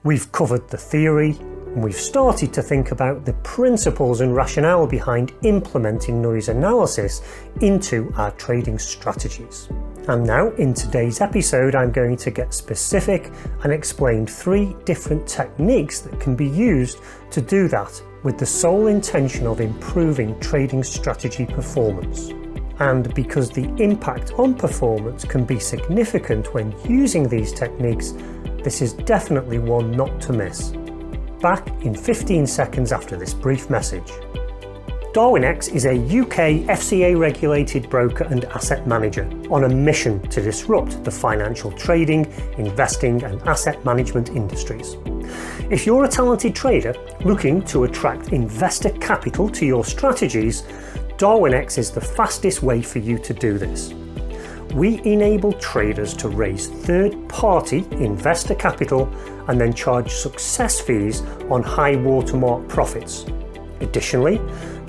We've covered the theory, and we've started to think about the principles and rationale behind implementing noise analysis into our trading strategies. And now in today's episode I'm going to get specific and explain 3 different techniques that can be used to do that with the sole intention of improving trading strategy performance. And because the impact on performance can be significant when using these techniques, this is definitely one not to miss. Back in 15 seconds after this brief message. Darwinex is a UK FCA regulated broker and asset manager on a mission to disrupt the financial trading, investing and asset management industries. If you're a talented trader looking to attract investor capital to your strategies, Darwinex is the fastest way for you to do this. We enable traders to raise third-party investor capital and then charge success fees on high watermark profits. Additionally,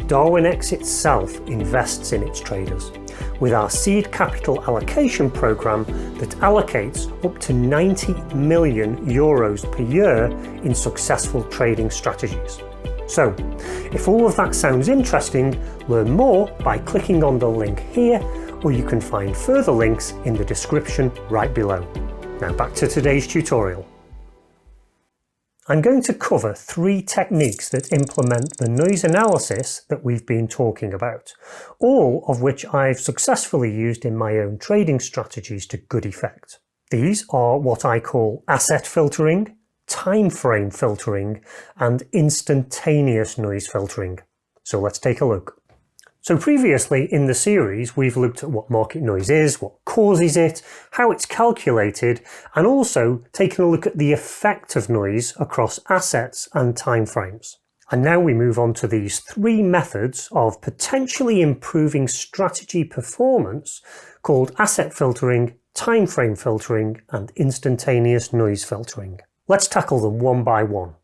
Darwinex itself invests in its traders, with our seed capital allocation program that allocates up to €90 million per year in successful trading strategies. So, if all of that sounds interesting, learn more by clicking on the link here, or you can find further links in the description right below. Now back to today's tutorial. I'm going to cover 3 techniques that implement the noise analysis that we've been talking about, all of which I've successfully used in my own trading strategies to good effect. These are what I call asset filtering, timeframe filtering, and instantaneous noise filtering. So let's take a look. So previously in the series we've looked at what market noise is, what causes it, how it's calculated, and also taken a look at the effect of noise across assets and timeframes. And now we move on to these 3 methods of potentially improving strategy performance called asset filtering, timeframe filtering, and instantaneous noise filtering. Let's tackle them one by one.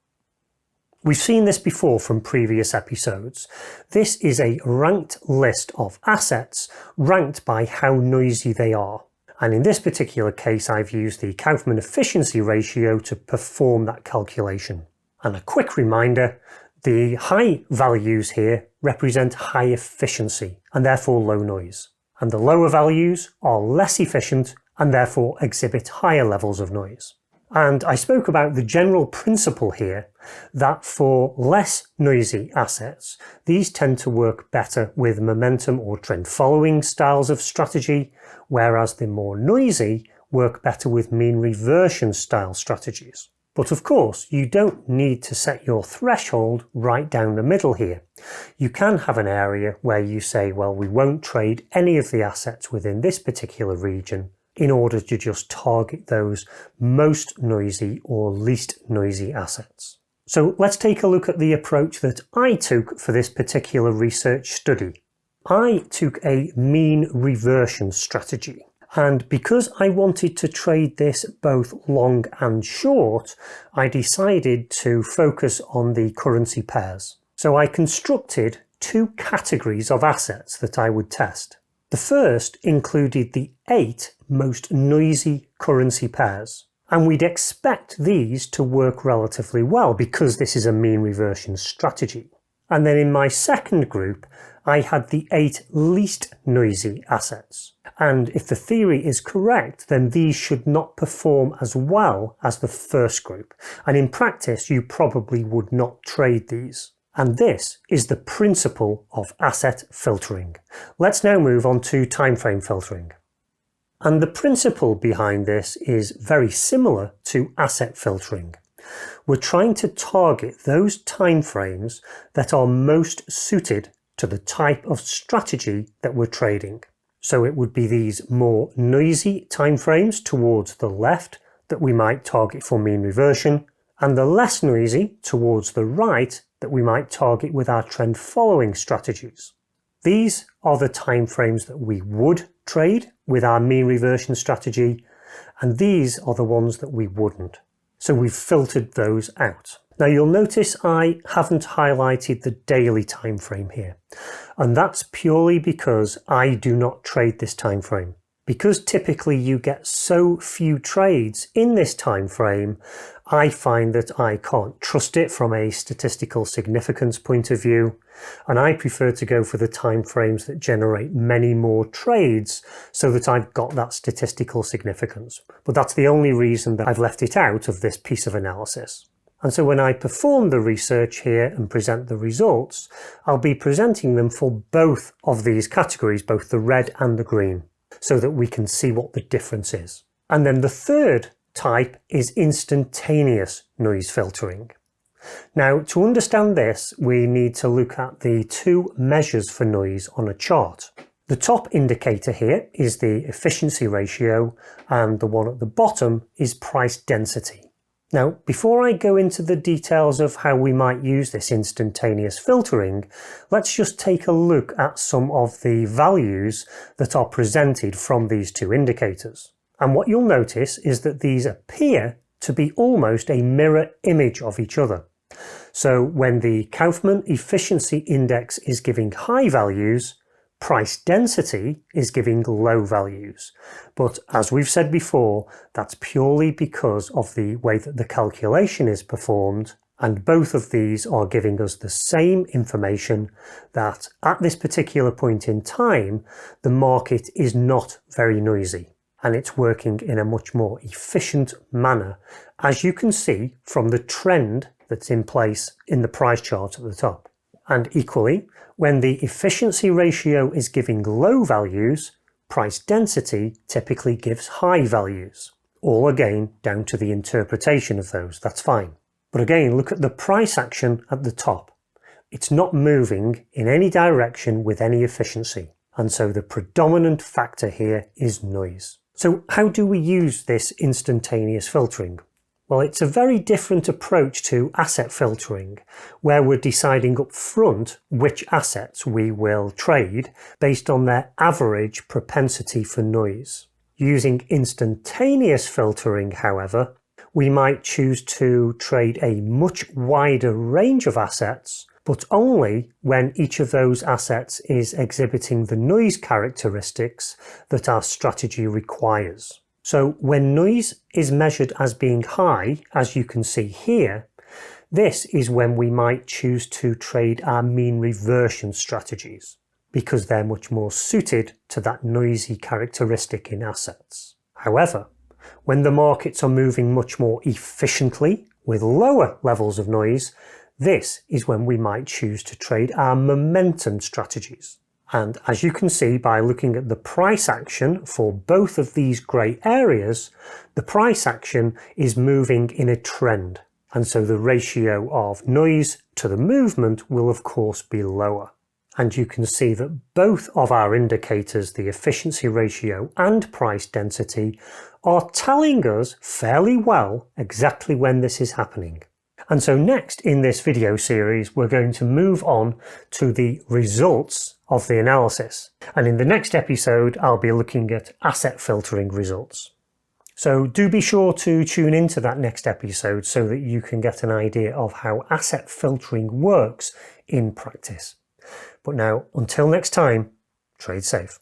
We've seen this before from previous episodes. This is a ranked list of assets ranked by how noisy they are. And in this particular case I've used the Kaufman efficiency ratio to perform that calculation. And a quick reminder, the high values here represent high efficiency and therefore low noise. And the lower values are less efficient and therefore exhibit higher levels of noise. And I spoke about the general principle here that for less noisy assets, these tend to work better with momentum or trend following styles of strategy, whereas the more noisy work better with mean reversion style strategies. But of course, you don't need to set your threshold right down the middle here. You can have an area where you say, well, we won't trade any of the assets within this particular region, in order to just target those most noisy or least noisy assets. So let's take a look at the approach that I took for this particular research study. I took a mean reversion strategy, and because I wanted to trade this both long and short, I decided to focus on the currency pairs. So I constructed 2 categories of assets that I would test. The first included the 8 most noisy currency pairs, and we'd expect these to work relatively well because this is a mean reversion strategy. And then in my second group I had the 8 least noisy assets, and if the theory is correct then these should not perform as well as the first group, and in practice you probably would not trade these. And this is the principle of asset filtering. Let's now move on to timeframe filtering. And the principle behind this is very similar to asset filtering. We're trying to target those timeframes that are most suited to the type of strategy that we're trading. So it would be these more noisy timeframes towards the left that we might target for mean reversion, and the less noisy towards the right that we might target with our trend following strategies. These are the timeframes that we would trade with our mean reversion strategy, and these are the ones that we wouldn't. So we've filtered those out. Now you'll notice I haven't highlighted the daily time frame here, and that's purely because I do not trade this time frame. Because typically you get so few trades in this time frame, I find that I can't trust it from a statistical significance point of view, and I prefer to go for the time frames that generate many more trades so that I've got that statistical significance. But that's the only reason that I've left it out of this piece of analysis. And so when I perform the research here and present the results, I'll be presenting them for both of these categories, both the red and the green, so that we can see what the difference is. And then the third type is instantaneous noise filtering. Now, to understand this, we need to look at the two measures for noise on a chart. The top indicator here is the efficiency ratio, and the one at the bottom is price density. Now, before I go into the details of how we might use this instantaneous filtering, let's just take a look at some of the values that are presented from these two indicators. And what you'll notice is that these appear to be almost a mirror image of each other. So when the Kaufman Efficiency Index is giving high values, price density is giving low values. But as we've said before, that's purely because of the way that the calculation is performed, and both of these are giving us the same information that at this particular point in time, the market is not very noisy, and it's working in a much more efficient manner, as you can see from the trend that's in place in the price chart at the top. And equally, when the efficiency ratio is giving low values, price density typically gives high values. All again down to the interpretation of those, that's fine. But again, look at the price action at the top. It's not moving in any direction with any efficiency. And so the predominant factor here is noise. So how do we use this instantaneous filtering? Well, it's a very different approach to asset filtering, where we're deciding up front which assets we will trade based on their average propensity for noise. Using instantaneous filtering, however, we might choose to trade a much wider range of assets, but only when each of those assets is exhibiting the noise characteristics that our strategy requires. So when noise is measured as being high, as you can see here, this is when we might choose to trade our mean reversion strategies, because they're much more suited to that noisy characteristic in assets. However, when the markets are moving much more efficiently with lower levels of noise, this is when we might choose to trade our momentum strategies. And as you can see by looking at the price action for both of these grey areas, the price action is moving in a trend. And so the ratio of noise to the movement will of course be lower. And you can see that both of our indicators, the efficiency ratio and price density, are telling us fairly well exactly when this is happening. And so next in this video series, we're going to move on to the results of the analysis. And in the next episode, I'll be looking at asset filtering results. So do be sure to tune into that next episode so that you can get an idea of how asset filtering works in practice. But now, until next time, trade safe.